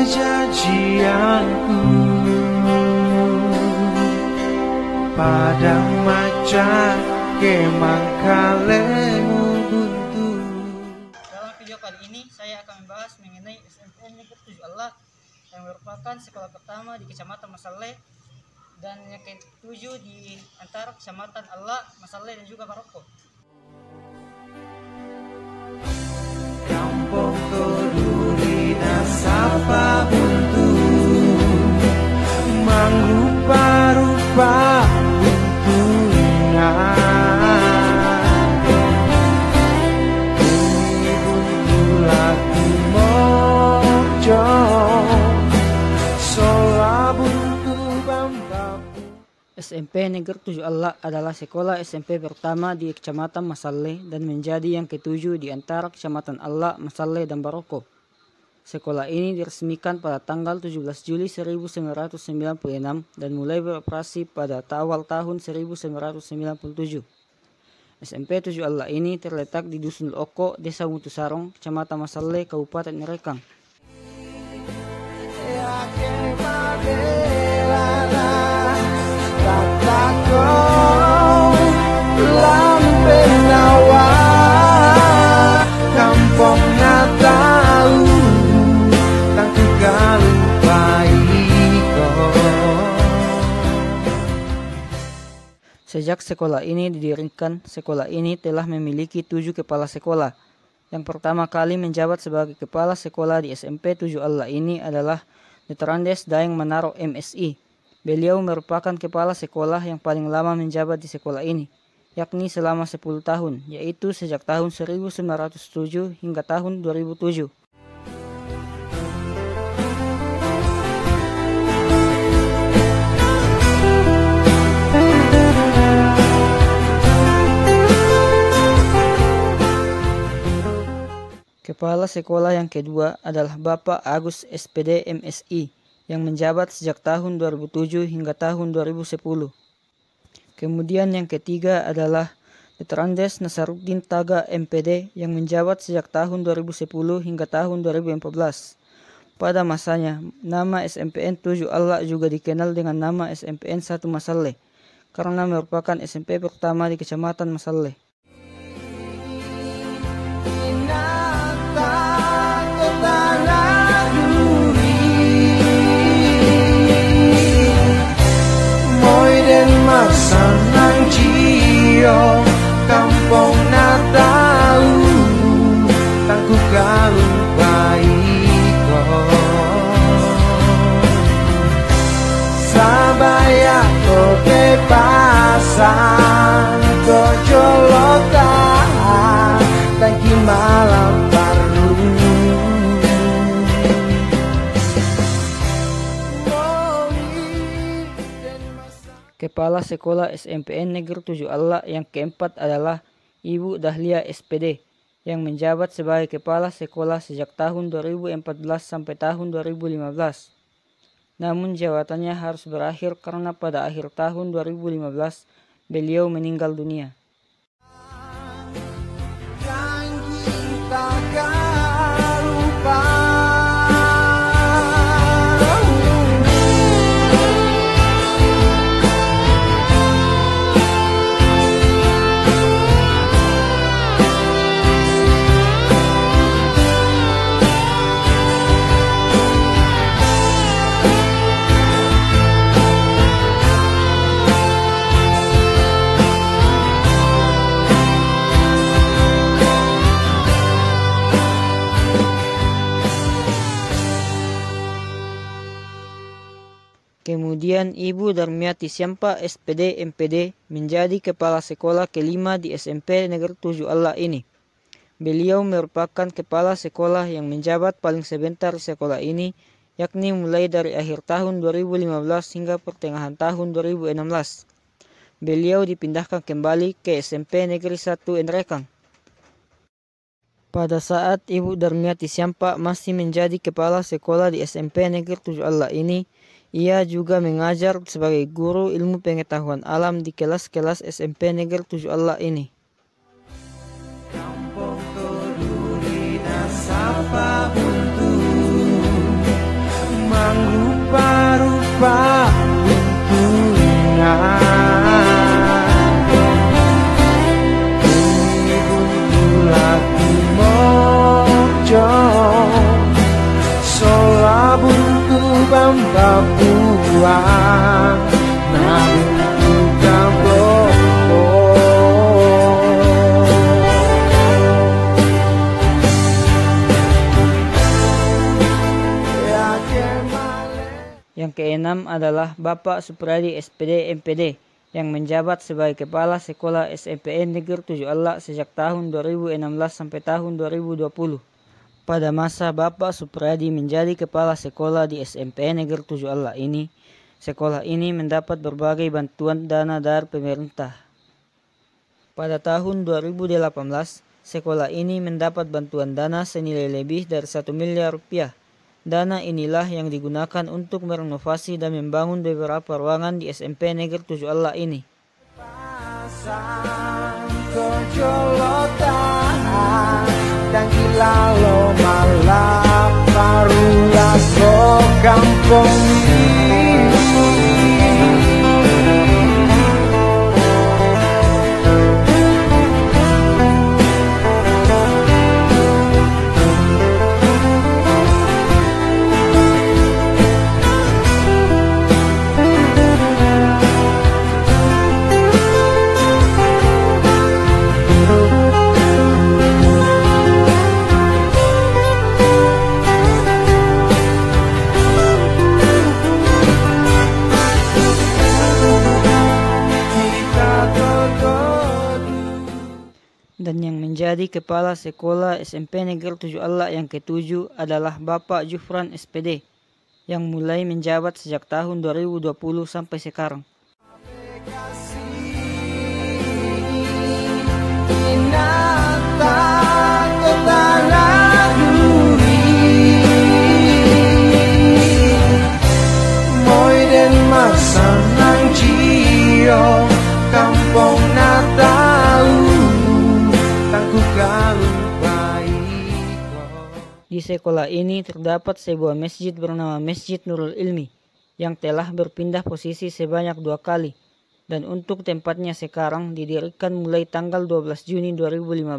kejajianku pada macan kemang kalemu buntu. Dalam video kali ini saya akan membahas mengenai SMPN Negeri 7 Allah yang merupakan sekolah pertama di Kecamatan Masaleh dan yang ke-7 di antara Kecamatan Allah, Masaleh dan juga Baroko. Kampung Koduri Nasapa buntu mangrupa-rupa buntunya. Bumi buntu lagi mojo sola buntu bambabu. SMP Negeri 7 Allah adalah sekolah SMP pertama di Kecamatan Masaleh dan menjadi yang ke-7 di antara Kecamatan Allah, Masaleh dan Baroko. Sekolah ini diresmikan pada tanggal 17 Juli 1996 dan mulai beroperasi pada awal tahun 1997. SMP 7 Allah ini terletak di Dusun Oko, Desa Mutusarong, Kecamatan Masaleh, Kabupaten Ngerekang. Sejak sekolah ini didirikan, sekolah ini telah memiliki 7 kepala sekolah. Yang pertama kali menjabat sebagai kepala sekolah di SMP 7 Allah ini adalah Dr. Daeng Manaro MSI. Beliau merupakan kepala sekolah yang paling lama menjabat di sekolah ini, yakni selama 10 tahun, yaitu sejak tahun 1907 hingga tahun 2007. Kepala sekolah yang kedua adalah Bapak Agus SPD MSI yang menjabat sejak tahun 2007 hingga tahun 2010. Kemudian yang ketiga adalah Dr. Nasaruddin Taga MPD yang menjabat sejak tahun 2010 hingga tahun 2014. Pada masanya, nama SMPN 7 Allah juga dikenal dengan nama SMPN 1 Masaleh karena merupakan SMP pertama di Kecamatan Masaleh. Sanang Cio Kampung Natal Tangku Galu Baiko Sabaya Kote Pasan Kojolota Tangki Malam Baru. Kepala Sekolah SMPN Negeri 7 Allah yang keempat adalah Ibu Dahlia SPD yang menjabat sebagai kepala sekolah sejak tahun 2014 sampai tahun 2015. Namun jabatannya harus berakhir karena pada akhir tahun 2015 beliau meninggal dunia. Kemudian Ibu Darmiati Siampa SPD MPD menjadi kepala sekolah kelima di SMP Negeri 7 Allah ini. Beliau merupakan kepala sekolah yang menjabat paling sebentar di sekolah ini, yakni mulai dari akhir tahun 2015 hingga pertengahan tahun 2016. Beliau dipindahkan kembali ke SMP Negeri 1 Ngerekang. Pada saat Ibu Darmiati Siampa masih menjadi kepala sekolah di SMP Negeri 7 Allah ini, ia juga mengajar sebagai guru ilmu pengetahuan alam di kelas-kelas SMP Negeri 7 Allah ini. Kampung Koduri Nasapa buntu mangrupa-rupa lingkungan. Ibu lagi mojo sola buntu bamba buang na buntu kablopo. Yang keenam adalah Bapak Supradi SPD MPD yang menjabat sebagai Kepala Sekolah SMPN Negeri 7 Allah sejak tahun 2016 sampai tahun 2020. Pada masa Bapak Supradi menjadi Kepala Sekolah di SMPN Negeri 7 Allah ini, sekolah ini mendapat berbagai bantuan dana dari pemerintah. Pada tahun 2018, sekolah ini mendapat bantuan dana senilai lebih dari 1 miliar rupiah. Dana inilah yang digunakan untuk merenovasi dan membangun beberapa ruangan di SMP Negeri 7 Allah ini. Dan yang menjadi Kepala Sekolah SMP Negeri 7 Allah yang ke-7 adalah Bapak Jufran SPD yang mulai menjabat sejak tahun 2020 sampai sekarang. Kampung Natal. Di sekolah ini terdapat sebuah masjid bernama Masjid Nurul Ilmi yang telah berpindah posisi sebanyak 2 kali dan untuk tempatnya sekarang didirikan mulai tanggal 12 Juni 2015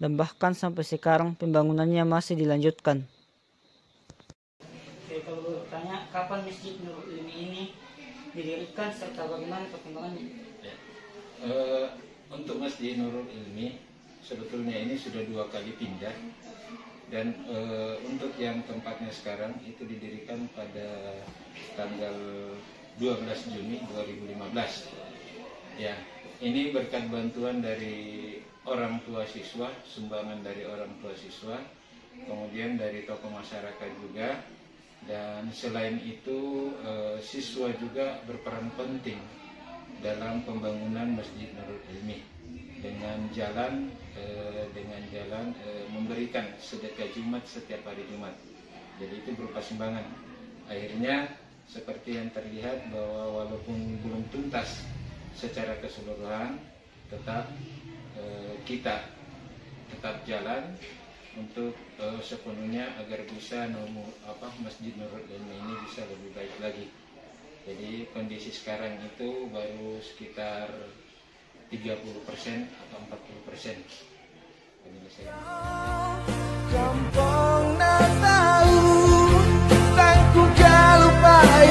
dan bahkan sampai sekarang pembangunannya masih dilanjutkan. Oke, kalau bertanya kapan Masjid Nurul Ilmi ini didirikan serta bagaimana perkembangannya? Ya. Untuk Masjid Nurul Ilmi sebetulnya ini sudah 2 kali pindah dan untuk yang tempatnya sekarang itu didirikan pada tanggal 12 Juni 2015. Ya, ini berkat bantuan dari orang tua siswa, sumbangan dari orang tua siswa, kemudian dari tokoh masyarakat juga, dan selain itu siswa juga berperan penting dalam pembangunan Masjid Nurul Ilmi dengan jalan memberikan sedekah Jumat setiap hari Jumat. Jadi itu berupa sumbangan. Akhirnya seperti yang terlihat bahwa walaupun belum tuntas secara keseluruhan, tetap kita tetap jalan untuk sepenuhnya agar bisa Masjid Nurul Ilmi ini bisa lebih baik lagi. Jadi kondisi sekarang itu baru sekitar 30% atau 40%. Kampung Natal, tangku galupai.